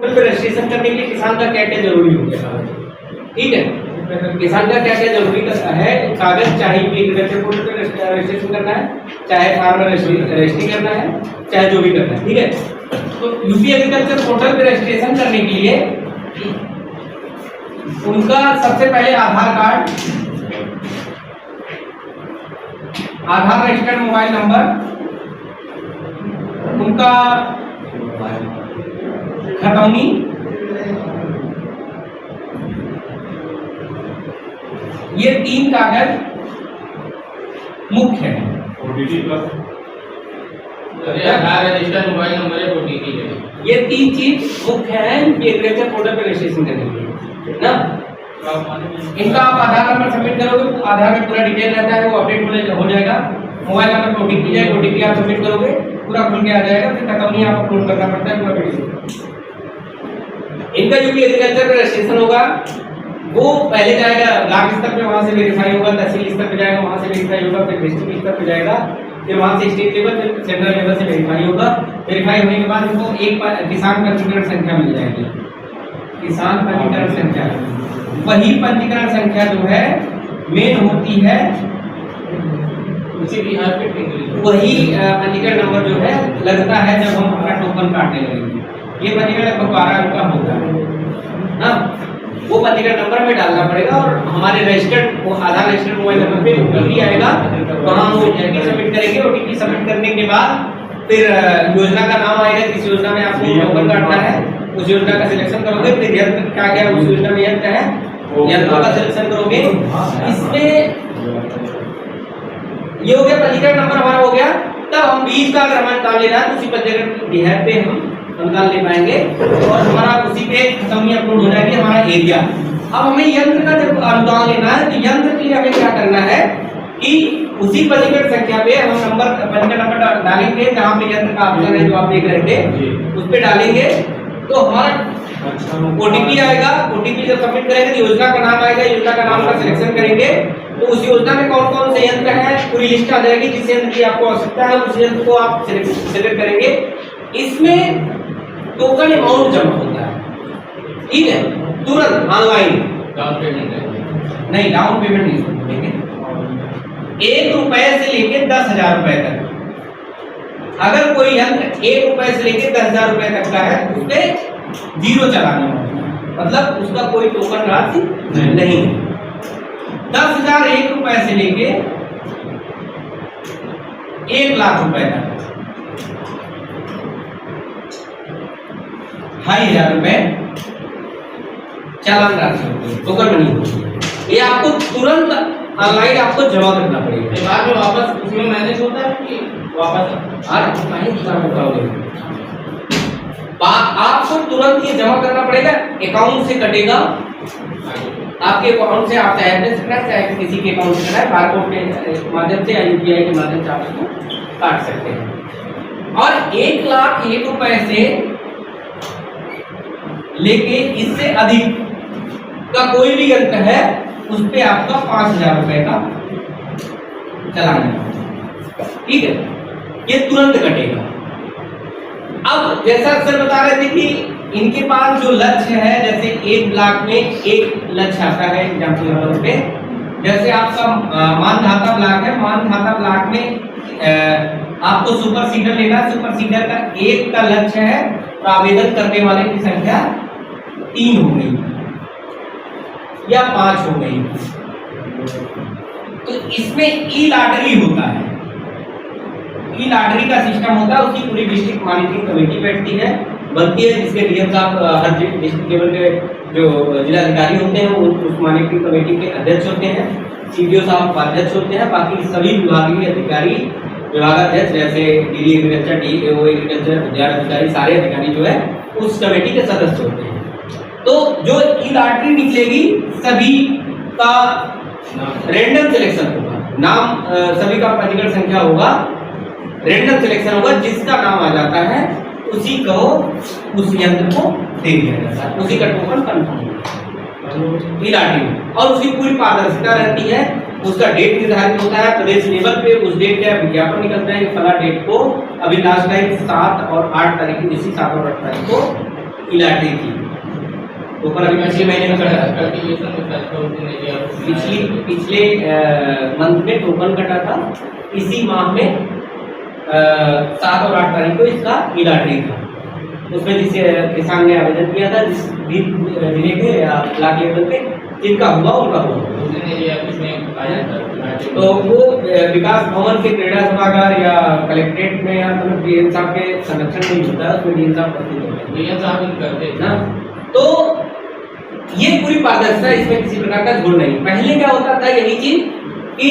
Registration करने के लिए किसान का क्या क्या जरूरी हो गया, ठीक है। किसान का क्या क्या जरूरी है, कागज चाहिए, एग्रीकल्चर पोर्टल पे रजिस्ट्रेशन करना है, चाहे फार्मर रजिस्ट्री करना है, चाहे जो भी करना है, ठीक है। तो यूपी एग्रीकल्चर पोर्टल पे रजिस्ट्रेशन करने के लिए उनका सबसे पहले आधार कार्ड, आधार रजिस्टर्ड मोबाइल नंबर, उनका खतौनी, ये 3 कागज मुख्य है। आधार रजिस्टर्ड मोबाइल नंबर है, ओटीपी है, ये 3 चीज मुख्य है एग्रीकल्चर पोर्टल पे रजिस्ट्रेशन करने के लिए ना। इनका आप आधार नंबर सबमिट करोगे, आधार में पूरा डिटेल रहता है, वो अपडेट हो जाएगा। मोबाइल नंबर ओटीपी है, ओटीपी आप सबमिट करोगे पूरा खुल के आ जाएगा, फिर खतौनी आप अपलोड करना पड़ता है पूरा वीडियो। इनका यूपी एग्रीकल्चर पे रजिस्ट्रेशन होगा, वो पहले जाएगा ब्लॉक स्तर पे, वहां से वेरीफाई होगा, तहसील स्तर पे जाएगा, वहां से वेरीफाई होगा, फिर डिस्ट्रिक्ट स्तर पे जाएगा, फिर वहां से स्टेट लेवल, फिर सेंट्रल लेवल से वेरीफाई होगा। वेरीफाई होने के बाद इनको एक किसान पंजीकरण संख्या मिल जाएगी, किसान पंजीकरण संख्या। वही पंजीकरण संख्या जो है मेन होती है, उसी बिहार पे वही पंजीकरण नंबर जो है लगता है जब हम अपना टोकन काटने लगेंगे। ये पंजीकरण लगभग 12 अंक का होता है ना, वो पंजीकरण नंबर में डालना पड़ेगा और हमारे रजिस्टर्ड आधार रजिस्टर्ड मोबाइल नंबर पे ओटीपी आएगा, तो हम वो ओटीपी सबमिट करेंगे। ओटीपी सबमिट करने के बाद फिर योजना का नाम आएगा, किस योजना में आपको टोकन काटना है, उस योजना का सिलेक्शन करोगे। फिर यंत्र क्या क्या उस योजना में यंत्र है, यंत्रों का सिलेक्शन करोगे। इसमें ये हो गया पंजीकरण नंबर हमारा हो गया। तब हम बीज का अगर हमारा अनुदान लेना है तो उसी पंजीकरण बिहार पे हम अनुदान ले पाएंगे और हमारा उसी पे खतौनी अपलोड हो जाएगी, हमारा एरिया। अब हमें यंत्र का जब अनुदान लेना है तो यंत्र के लिए हमें क्या करना है कि उसी पंजीकरण संख्या पे हम नंबर पंजीकरण नंबर डालेंगे, जहाँ पे यंत्र का ऑप्शन है जो आप देख रहे थे उस पे डालेंगे तो हमारा ओटीपी आएगा। ओटीपी जब सबमिट करेंगे तो योजना का नाम आएगा, योजना का नाम का सिलेक्शन करेंगे तो उस योजना में कौन कौन से यंत्र हैं पूरी लिस्ट आ जाएगी। जिस यंत्र की आपको आवश्यकता है उस यंत्र को आप सिलेक्ट करेंगे। इसमें टोकन अमाउंट जमा होता है, ठीक है, तुरंत ऑनलाइन। डाउन पेमेंट नहीं, डाउन पेमेंट नहीं करेंगे। 1 रुपए से लेके 10,000 रुपए तक, अगर कोई यंत्र 1 रुपए से लेके 10,000 रुपए तक का है उस पे 0 चलाना होगा, मतलब उसका कोई टोकन राशि नहीं। 10,000 1 रुपए से लेके 1 लाख रुपए तक 2,500 रुपए चालान राशि होगी, टोकन मनी होगी। ये आपको तुरंत ऑनलाइन आपको जमा करना पड़ेगा। बाद में वापस उसमें मैनेज होता है कि वापस आपको तुरंत ये जमा करना पड़ेगा, अकाउंट से कटेगा। आपके अकाउंट से आप चाहे अपने से करें चाहे किसी के अकाउंट से करें, बारकोड के माध्यम से या यूपीआई के माध्यम से आप इसको काट सकते हैं। और 1 लाख 1 रुपए से लेके इससे अधिक का कोई भी यंत्र है उस पे आपका 5,000 रुपए का चलान है, ठीक है, ये तुरंत कटेगा। अब जैसा सर बता रहे थे कि इनके पास जो लक्ष्य है, जैसे 1 ब्लॉक में 1 लक्ष्य आता है एग्जाम्पल नंबर पे। जैसे आपका मानधाता ब्लॉक है, मानधाता ब्लॉक में आपको सुपर सीडर लेना है। सुपर सीडर का 1 का लक्ष्य है तो आवेदन करने वाले की संख्या 3 हो गई या 5 हो गई, तो इसमें ई लॉटरी होता है। ई लॉटरी का सिस्टम होता है, उसकी पूरी डिस्ट्रिक्ट मॉनिटरिंग कमेटी बैठती है, बनती है, जिसके डीएम साहब हर डिस्ट्रिक्ट लेवल के जो जिलाधिकारी होते हैं वो उस मॉनिटरिंग कमेटी के अध्यक्ष होते हैं, सीडीओ साहब अध्यक्ष होते हैं, बाकी सभी विभागीय अधिकारी, विभागाध्यक्ष जैसे डीडी एग्रीकल्चर, डीओ एग्रीकल्चर, उद्यान अधिकारी, सारे अधिकारी जो है उस कमेटी के सदस्य होते हैं। तो जो ई लॉटरी निकलेगी सभी का रैंडम सिलेक्शन होगा, नाम सभी का पंजीकरण संख्या होगा, रैंडम सिलेक्शन होगा, जिसका नाम आ जाता है उसी को उस यंत्र को दे दिया जाता है, उसी का टोकन कंफर्म ई लॉटरी में। और उसकी पूरी पारदर्शिता रहती है, उसका डेट निर्धारित होता है प्रदेश लेवल पे, उस डेट का विज्ञापन निकलता है कि फला डेट को, अभी लास्ट टाइम 7 और 8 तारीख, इसी 7 और 8 तारीख को ई लॉटरी थी। टोकन अभी पिछले महीने में कटा था, पिछले मंथ में टोकन कटा था। इसी माह में 7 और 8 तारीख को इसका ई लॉटरी था। उसमें जिस किसान ने आवेदन किया था, जिस जिले के या ब्लॉक लेवल पे जिनका हुआ उनका हुआ, तो वो विकास भवन के क्रीड़ा सभागार या कलेक्ट्रेट में या मतलब डीएम साहब के संरक्षण में होता है, उसमें डीएम साहब करते हैं ना। तो ये पूरी पारदर्शिता, इसमें किसी प्रकार का झोल नहीं। पहले क्या होता था यही चीज कि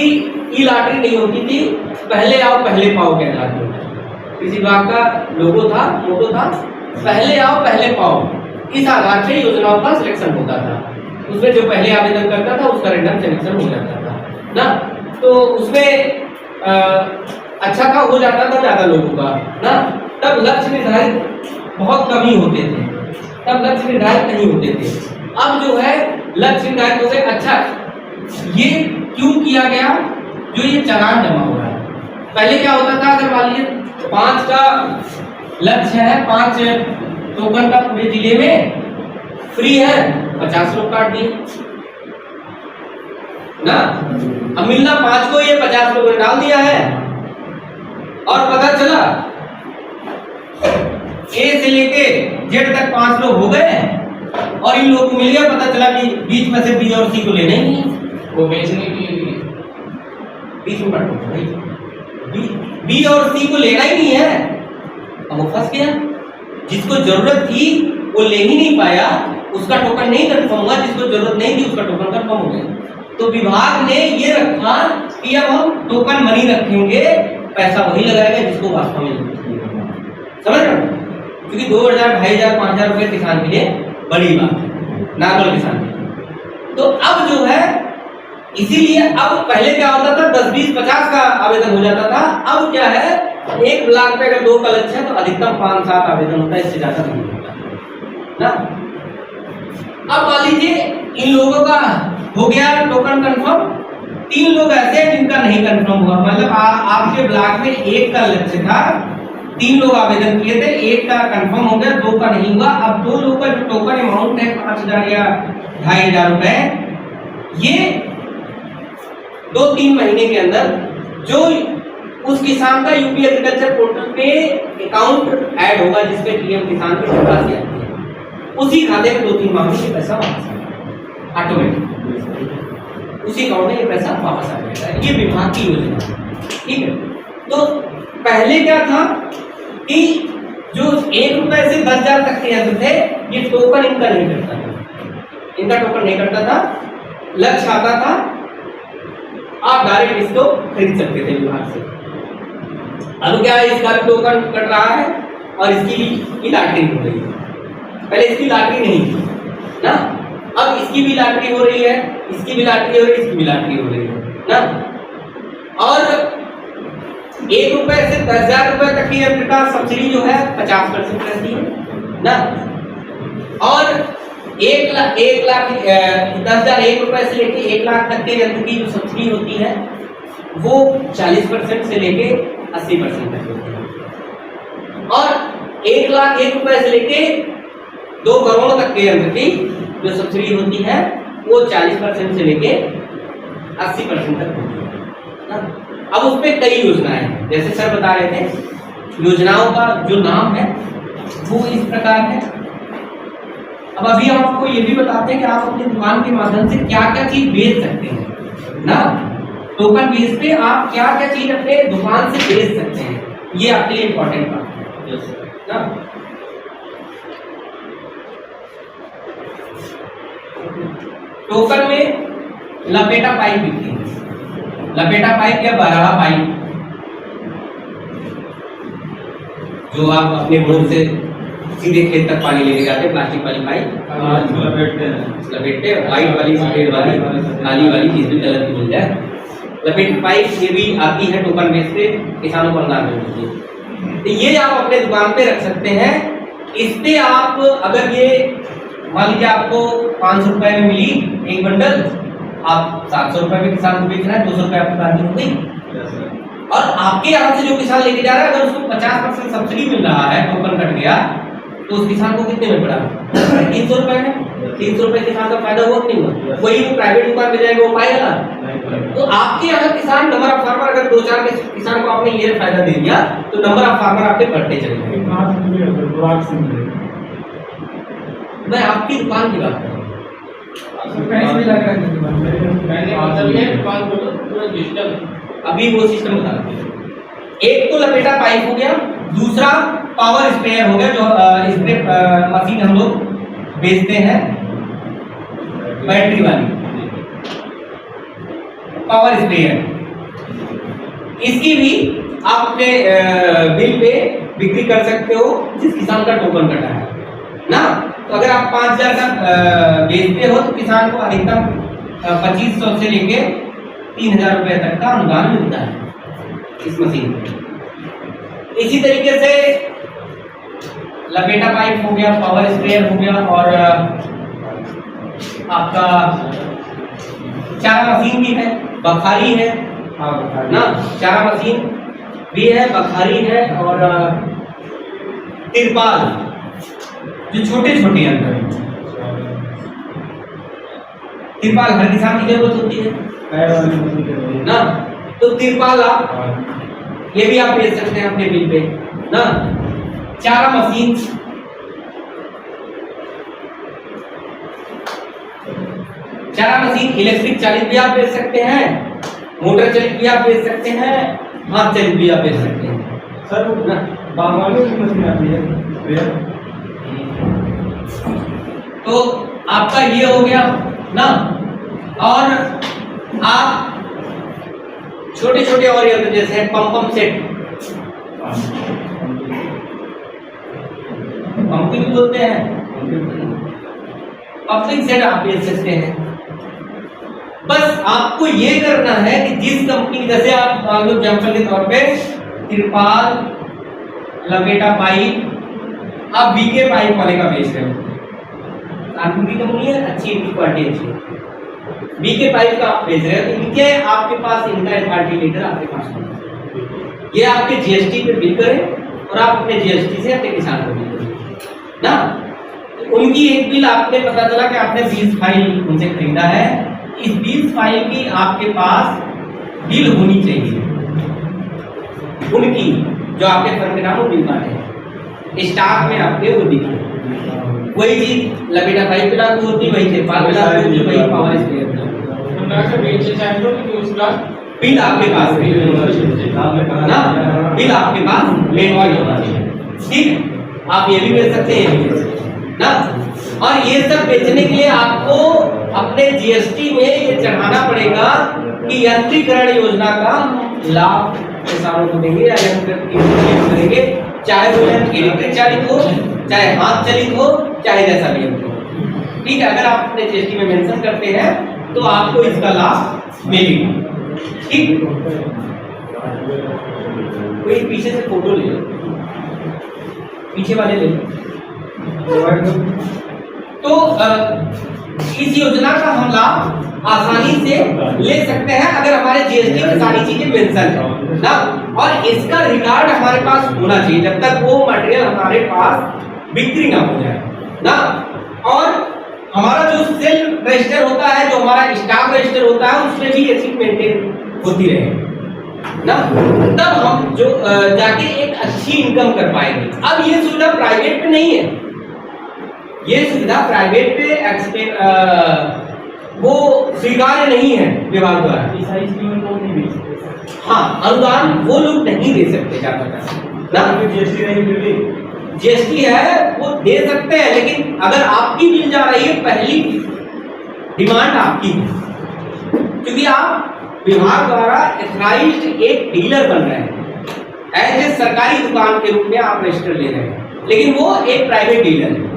ई लॉटरी नहीं होती थी, पहले आओ पहले पाओ के आधार पर किसी विभाग का लोगो था, मोटो था, पहले आओ पहले पाओ। इस आधार से योजनाओं का सिलेक्शन होता था। उसमें जो पहले आवेदन करता था उसका रैंडम सिलेक्शन हो जाता था ना। तो उसमें अच्छा का हो जाता था ज़्यादा लोगों का ना। तब लक्ष्य निर्धारित बहुत कम ही होते थे, तब लक्ष्य निर्धारित नहीं होते थे। अब जो है लक्ष्य निर्धारित हो गए। अच्छा, ये क्यों किया गया? जो ये चालान जमा हो रहा है, पहले क्या होता था, अगर मान लीजिए 5 का लक्ष्य है, 5 टोकन का पूरे जिले में फ्री है, 50 लोग काट दिए ना। अब मिलना 5 को, ये 50 लोगों ने डाल दिया है और पता चला ए से लेके जेड तक 5 लोग हो गए और इन लोगों को मिल गया। पता चला कि बीच में से बी और सी को लेना ही नहीं, वो बेचने के लिए बीच में बांटो भाई, बी और सी को लेना ही नहीं है। अब वो फंस गया, जिसको जरूरत थी वो ले ही नहीं पाया, उसका टोकन नहीं कंफर्म हुआ, जिसको जरूरत नहीं थी उसका टोकन कंफर्म हो गया। तो विभाग ने ये रखा कि अब हम टोकन मनी रखेंगे, पैसा वही लगाएगा जिसको वास्तव में समझ रहे हो। क्योंकि 2000, 2500, 5000 रुपये किसान के लिए बड़ी बात है, नॉर्मल किसान के लिए। तो अब जो है इसीलिए अब पहले क्या होता था, 10, 20, 50 का आवेदन हो जाता था। अब क्या है, एक ब्लॉक पे अगर 2 का लक्ष्य है तो अधिकतम 5-7 आवेदन होता है, इससे ज्यादा नहीं होता ना। अब मान लीजिए इन लोगों का हो गया टोकन कंफर्म, 3 लोग ऐसे हैं जिनका नहीं कंफर्म हुआ। मतलब आपके ब्लॉक में 1 का लक्ष्य था, 3 लोग आवेदन किए थे, 1 का कंफर्म हो गया, 2 का नहीं हुआ। अब 2 लोग का जो टोकन अमाउंट है 5000 या 2500 रुपए, ये 2-3 महीने के अंदर जो उस किसान का यूपी एग्रीकल्चर पोर्टल पे अकाउंट ऐड होगा, जिसपे पीएम किसान की धनराशि आती है, उसी खाते में 2-3 माह में पैसा वापस आएगा ऑटोमेटिक, उसी अकाउंट में ये पैसा वापस आ जाएगा। ये विभाग की योजना है, ठीक है। तो पहले क्या था कि जो 1 रुपए से 10,000 तक के यंत्र थे, ये टोकन इनका नहीं करता था, इनका टोकन नहीं करता था। लक्ष्य आता था, आप डायरेक्ट इसको खरीद सकते थे विभाग से। अब क्या है, इसका टोकन कट रहा है और इसकी भी लॉटरी हो रही है। पहले इसकी लॉटरी नहीं थी ना, अब इसकी भी लॉटरी हो रही है, इसकी भी लॉटरी हो रही है, इसकी भी लॉटरी हो रही है ना। और 1 रुपए से 10,000 रुपए तक की यंत्र का सब्सिडी जो है 50% रहती है ना। और 10,000 1 रुपए से लेके 1 लाख तक के यंत्र की जो सब्सिडी होती है वो 40% से लेके 80% तक होती है। और 1 लाख 1 रुपए से लेके 2 करोड़ तक के यंत्र की जो सब्सिडी होती है वो 40% से लेके 80% तक होती है। अब उस पर कई योजनाएं हैं, जैसे सर बता रहे थे, योजनाओं का जो नाम है वो इस प्रकार है। अब अभी हम आपको ये भी बताते हैं कि आप अपनी दुकान के माध्यम से क्या क्या चीज बेच सकते हैं ना। टोकन बेस पे आप क्या क्या चीज अपने दुकान से बेच सकते हैं, ये आपके लिए इंपॉर्टेंट बात है ना। टोकन में लपेटा पाइप बिकती है, लपेटा पाइप या बराहा पाइप, जो आप अपने बोर से सीधे खेत तक पानी लेके जाते हैं, प्लास्टिक वाली पाइप लपेटते, व्हाइट वाली, सफेद वाली, काली वाली, जिस भी कलर की मिल जाए। लपेट पाइप ये भी आती है टोकन बेस पे, किसानों को अनुदान मिलती है। तो ये आप अपने दुकान पे रख सकते हैं। इस पे आप अगर ये मान लीजिए आपको 500 रुपए में मिली एक बंडल, आप 700 रुपए में किसान को बेच रहा है, 200 रुपए आपकी बात हो गई। और आपके यहाँ से जो किसान लेके जा रहा है, अगर उसको 50% सब्सिडी मिल रहा है, टोकन कट गया, तो उस किसान को कितने में पड़ा? 300 रुपए में। 300 रुपए किसान का फायदा हुआ कि नहीं हुआ? वही वो प्राइवेट दुकान में जाएगा वो पाएगा ना। तो आपके यहाँ किसान नंबर ऑफ फार्मर, अगर 2-4 किसान को आपने ये फायदा दे दिया तो नंबर ऑफ फार्मर आपके बढ़ते चले जाएंगे। मैं आपकी दुकान की बात कर रहा हूँ। अभी वो सिस्टम बता रहा हूँ। एक तो लपेटा पाइप हो गया, दूसरा पावर स्प्रेयर हो गया, जो स्प्रे मशीन हम लोग बेचते हैं बैटरी वाली पावर स्प्रेयर। इसकी भी आप अपने बिल पे बिक्री कर सकते हो जिस किसान का टोकन कटा है ना। तो अगर आप 5000 का बेचते हो तो किसान को अधिकतम 2500 से लेके 3000 रुपए तक का अनुदान मिलता है इस मशीन पे। इसी तरीके से लपेटा पाइप हो गया, पावर स्प्रेयर हो गया, और आपका चारा मशीन भी है, बखारी है ना, चारा मशीन भी है, बखारी है, और तिरपाल जो छोटे छोटे यंत्र हैं। तिरपाल हर किसान की जरूरत होती है ना, तो तिरपाल आप ये भी आप बेच सकते हैं अपने बिल पे ना। चारा मशीन, चारा मशीन इलेक्ट्रिक चालित भी आप बेच सकते हैं, मोटर चालित भी आप बेच सकते हैं, हाथ चालित भी आप बेच सकते हैं सर। बागवानी की मशीन आती है तो आपका ये हो गया ना। और आप छोटे छोटे और यंत्र जैसे पंप सेट, पंपिंग बोलते हैं, पंपिंग सेट आप बेच सकते हैं। बस आपको ये करना है कि जिस कंपनी, जैसे आप मान लो एग्जाम्पल के तौर पे तिरपाल, लपेटा पाइप आप बीके पाइप वाले का बेच रहे हो, कानपुर की कंपनी है, अच्छी, इनकी क्वालिटी अच्छी है, बीके पाइप का आप बेच रहे हो, तो इनके आपके पास इनका अथॉरिटी लेटर आपके पास होगा। ये आपके जीएसटी पे बिल करें और आप अपने जीएसटी से अपने किसान को बिल करें ना। उनकी एक बिल आपने पता चला कि आपने 20 फाइल उनसे खरीदा है, इस 20 फाइल की आपके पास बिल होनी चाहिए उनकी, जो आपके फर्म के नाम बिल काटे हैं स्टॉक में आपके वो दिखे। वही चीज लपेटा पाइप पे लागू होती, वही तिरपाल पे लागू होती, वही पावर स्प्रेयर पे बिल आपके पास ना, बिल आपके पास मेन होना चाहिए। ठीक है, आप ये भी बेच सकते हैं, ये भी बेच सकते हैं ना। और ये सब बेचने के लिए आपको अपने जीएसटी में ये चढ़ाना पड़ेगा कि यंत्रीकरण योजना का लाभ किसानों को देंगे या यंत्रीकरण करेंगे, चाहे वो यंत्र इलेक्ट्रिक चालित हो, चाहे हाथ चलित हो, चाहे जैसा भी यंत्र हो। ठीक है, अगर आप अपने जीएसटी में मेंशन करते हैं तो आपको इसका लाभ मिलेगा। ठीक, कोई पीछे से फोटो ले लो, पीछे वाले ले लो। तो इस योजना का हम लाभ आसानी से ले सकते हैं अगर हमारे जीएसटी में सारी चीजें मेंशन है ना। और इसका रिकॉर्ड हमारे पास होना चाहिए जब तक वो मटेरियल हमारे पास बिक्री ना हो जाए ना। और हमारा जो सेल रजिस्टर होता है, जो हमारा स्टॉक रजिस्टर होता है, उसमें भी ये चीज मेंटेन होती रहे ना, तब हम जो जाके एक अच्छी इनकम कर पाएंगे। अब ये सुविधा प्राइवेट में नहीं है, ये सुविधा प्राइवेट पे वो स्वीकार्य नहीं है विभाग द्वारा। हाँ, अनुदान वो लोग नहीं दे सकते ज्यादातर ना, जीएसटी नहीं मिली, जीएसटी है वो दे सकते हैं, लेकिन अगर आपकी बिल जा रही है, पहली डिमांड आपकी है, क्योंकि आप विभाग द्वारा एथराइज्ड एक डीलर बन रहे हैं, एज ए सरकारी दुकान के रूप में आप रजिस्टर ले रहे हैं, लेकिन वो एक प्राइवेट डीलर है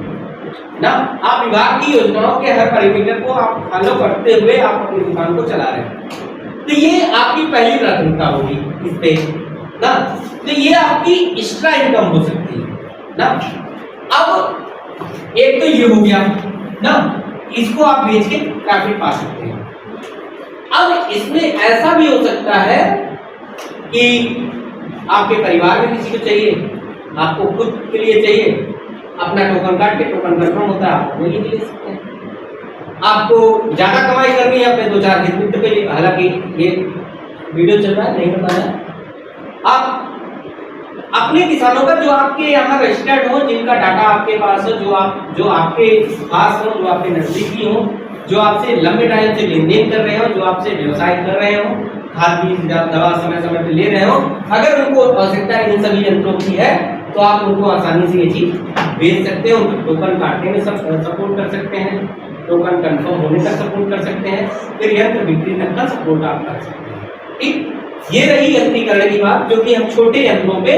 ना। आप विभाग की योजनाओं के हर पैरामीटर को आप फॉलो करते हुए आप अपनी दुकान को चला रहे हैं, तो ये आपकी पहली प्राथमिकता होगी इस पे ना। तो ये आपकी एक्स्ट्रा इनकम हो सकती है ना। अब एक तो ये हो गया ना, इसको आप बेच के प्रॉफिट पा सकते हैं। अब इसमें ऐसा भी हो सकता है कि आपके परिवार में किसी को चाहिए, आपको खुद के लिए चाहिए, अपना टोकन काट के टोकन कंफर्म होता है, आप वही ले सकते हैं। आपको ज्यादा कमाई करनी है अपने 2-4 हित मित्र के लिए, हालांकि ये वीडियो चल रहा है नहीं बताया, आप अपने किसानों का जो आपके यहाँ रजिस्टर्ड हो, जिनका डाटा आपके पास हो, जो आपके पास हो, जो आपके नजदीकी हो, जो आपसे लंबे टाइम से लेन देन कर रहे हो, जो आपसे व्यवसाय कर रहे हो, खाद बीज दवा समय समय पे ले रहे हो, अगर उनको आवश्यकता इन सभी यंत्रों की है तो आप उनको आसानी से ये चीज भेज सकते हो, उनको टोकन काटने में सपोर्ट कर सकते हैं, टोकन कंफर्म होने तक सपोर्ट कर सकते हैं, फिर यंत्र बिक्री तक का सपोर्ट आप कर सकते हैं। ठीक, ये रही यंत्रीकरण की बात, जो कि हम छोटे यंत्रों पे,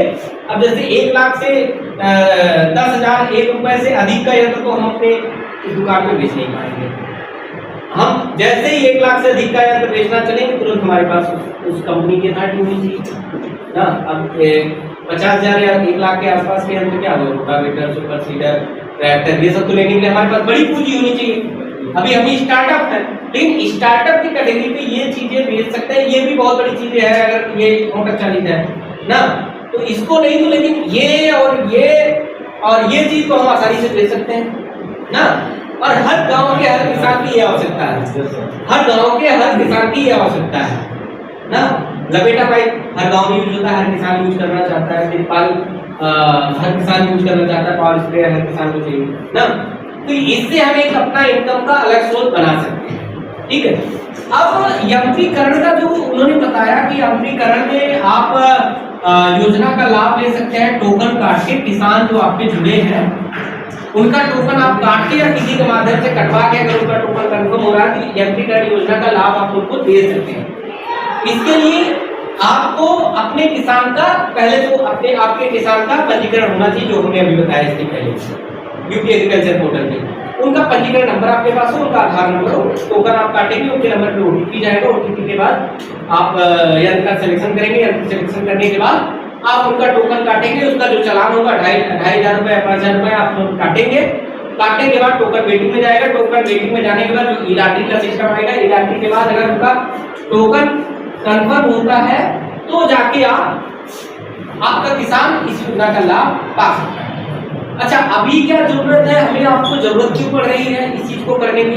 अब जैसे 1 लाख से 10,001 रुपए से अधिक का यंत्र तो हम अपने दुकान में बेच नहीं पाएंगे। हम जैसे ही 1 लाख से अधिक का यंत्र बेचना चलेंगे तुरंत हमारे पास उस कंपनी की अथॉरिटी होनी चाहिए ना। अब 50,000 या 1 लाख के आसपास के यंत्र क्या हो, रोटावेटर, सुपर सीडर, ट्रैक्टर, ये सब तो लेने के लिए हमारे पास बड़ी पूंजी होनी चाहिए। अभी हम स्टार्टअप है, लेकिन स्टार्टअप की कैटेगरी पे ये चीजें बेच सकते हैं, ये भी बहुत बड़ी चीजें है अगर ये मोटर चालित है ना, तो इसको नहीं तो लेकिन ये चीज को हम आसानी से बेच सकते हैं ना। और हर गांव के हर किसान की ये आवश्यकता है, हर गांव के हर किसान की ये आवश्यकता है ना। लपेटा पाइप हर गांव में यूज होता है, हर किसान यूज करना चाहता है, तिरपाल हर किसान यूज करना चाहता है, पावर स्प्रेयर हर किसान को चाहिए ना। तो इससे हम एक अपना इनकम का अलग सोर्स बना सकते हैं। ठीक है, अब यंत्रीकरण का जो उन्होंने बताया कि यंत्रीकरण में आप योजना का लाभ ले सकते हैं, टोकन काट के किसान जो आपके जुड़े हैं उनका टोकन आप काट के या किसी के माध्यम से कटवा के अगर उनका टोकन कंफर्म हो रहा है तो यंत्रीकरण योजना का लाभ आप उनको दे सकते हैं। इसके लिए आपको अपने किसान का पहले तो आपके किसान का पंजीकरण होना चाहिए, जो हमने अभी बताया इसके पहले यूपी एग्रीकल्चर पोर्टल पे। उनका पंजीकरण नंबर आपके पास हो, उनका आधार नंबर हो, टोकन आप काटेंगे, उनके नंबर पे ओटीपी जाएगा, ओटीपी के बाद आप यंत्र का सिलेक्शन करेंगे, यंत्र सिलेक्शन करने के बाद आप उनका टोकन काटेंगे, उसका जो चालान होगा 2,500 रुपए 5,000 रुपए आप लोग काटेंगे। काटने के बाद टोकन वेटिंग में जाएगा, टोकन वेटिंग में जाने के बाद जो ई-लॉटरी का सिस्टम आएगा, ई-लॉटरी के बाद अगर उनका टोकन कंफर्म होता है तो जाके आपका किसान इस योजना का लाभ पा सकता है। अच्छा, अभी क्या जरूरत है, हमें आपको जरूरत क्यों पड़ रही है इस चीज को करने की?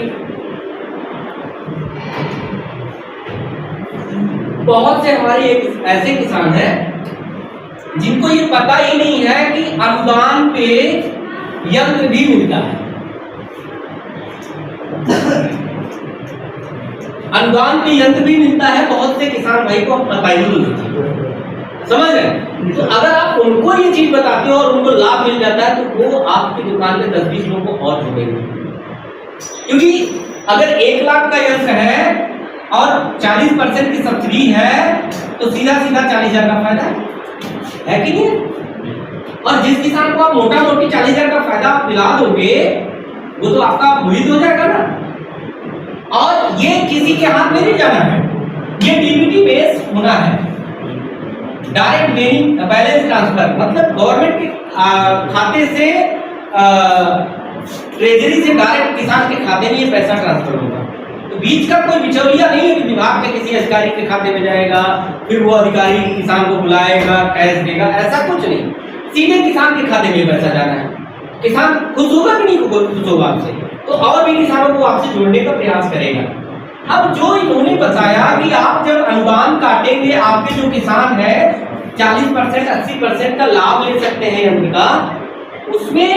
बहुत से हमारे एक ऐसे किसान हैं जिनको ये पता ही नहीं है कि अनुदान पे यंत्र भी मिलता है। अनुदान पे यंत्र भी मिलता है, बहुत से किसान भाई को पता ही नहीं, समझ रहे? तो अगर आप उनको ये चीज बताते हो और उनको लाभ मिल जाता है तो वो आपकी दुकान में 10-20 लोगों को और जुड़ेंगे। क्योंकि अगर 1 लाख का यंत्र है और 40% की सब्सिडी है तो सीधा 40,000 का फायदा है कि नहीं? और जिस किसान को आप मोटा मोटी 40,000 का फायदा आप दिला दोगे वो तो आपका मोहित हो जाएगा ना। और ये किसी के हाथ में नहीं जाना है, ये डीबीटी बेस होना है, डायरेक्ट बैलेंस ट्रांसफर, मतलब गवर्नमेंट के खाते से ट्रेजरी से डायरेक्ट किसान के खाते में ये पैसा ट्रांसफर होगा। तो बीच का कोई बिचौलिया नहीं है कि विभाग के किसी अधिकारी के खाते में जाएगा फिर वो अधिकारी किसान को बुलाएगा कैश देगा, ऐसा कुछ नहीं, सीधे किसान के खाते में पैसा जाना है। किसान खुश होगा कि नहीं खुश होगा आपसे, तो और भी किसानों को आपसे जोड़ने का प्रयास करेगा। अब जो इन्होंने बताया कि आप जब अनुदान काटेंगे आपके जो किसान है 40% 80% का लाभ ले सकते हैं यंत्र का, उसमें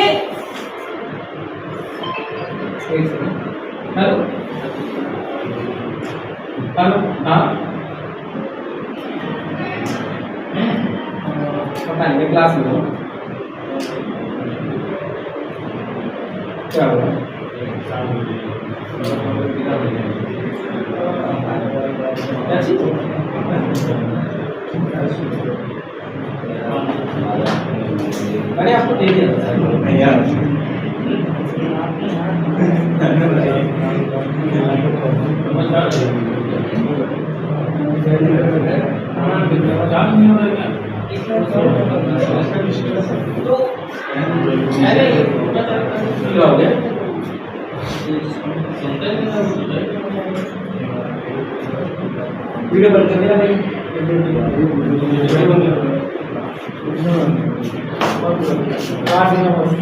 हेलो हेलो हाँ पता नहीं क्लास में हो क्या हुआ? मैंने आपको दे दिया तो हो गया वीडियो बंद कर देना भाई। काट देना बस।